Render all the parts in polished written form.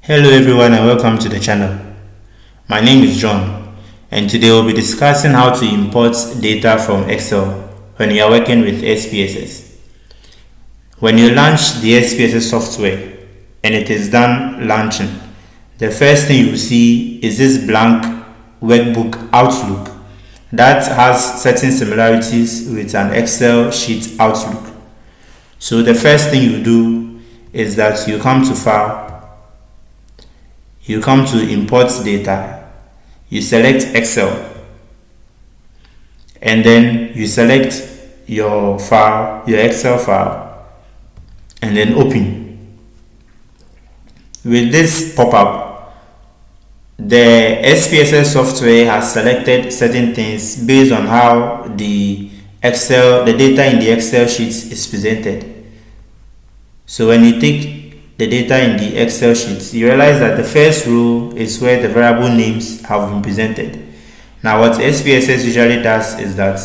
Hello everyone and welcome to the channel. My name is John and today we'll be discussing how to import data from Excel when you are working with SPSS. When you launch the SPSS software and it is done launching, the first thing you see is this blank workbook Outlook that has certain similarities with an Excel sheet Outlook. So the first thing you do is that you come to File, you come to import data, you select Excel, and then you select your file, your Excel file, and then open. With this pop-up, the SPSS software has selected certain things based on how the data in the Excel sheet is presented. So when you take the data in the Excel sheet, you realize that the first row is where the variable names have been presented. Now what SPSS usually does is that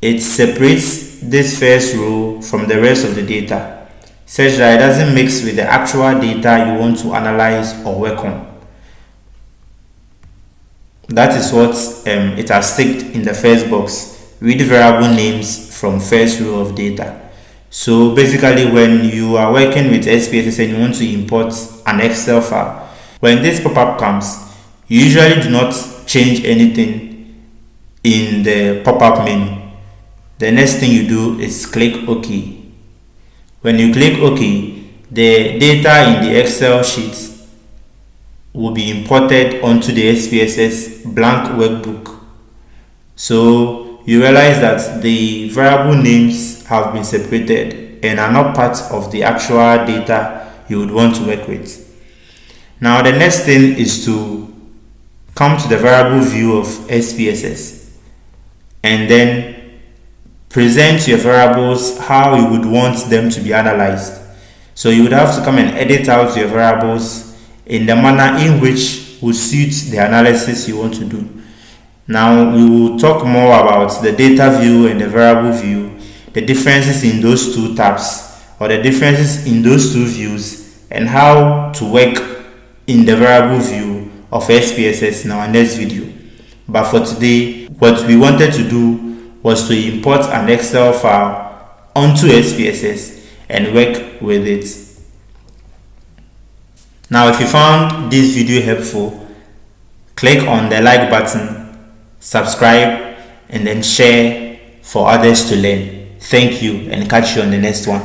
it separates this first row from the rest of the data such that it doesn't mix with the actual data you want to analyze or work on. That is what it has ticked in the first box: read variable names from first row of data. So basically, when you are working with SPSS and you want to import an Excel file, when this pop-up comes, you usually do not change anything in the pop-up menu. The next thing you do is click OK. When you click OK, the data in the Excel sheet will be imported onto the SPSS blank workbook. So you realize that the variable names have been separated and are not part of the actual data you would want to work with. Now the next thing is to come to the variable view of SPSS and then present your variables how you would want them to be analyzed. So you would have to come and edit out your variables in the manner in which will suit the analysis you want to do. Now we will talk more about the data view and the variable view, the differences in those two tabs or the differences in those two views, and how to work in the variable view of SPSS in our next video. But for today, what we wanted to do was to import an Excel file onto SPSS and work with it. Now if you found this video helpful, click on the like button, subscribe, and then share for others to learn. Thank you and catch you on the next one.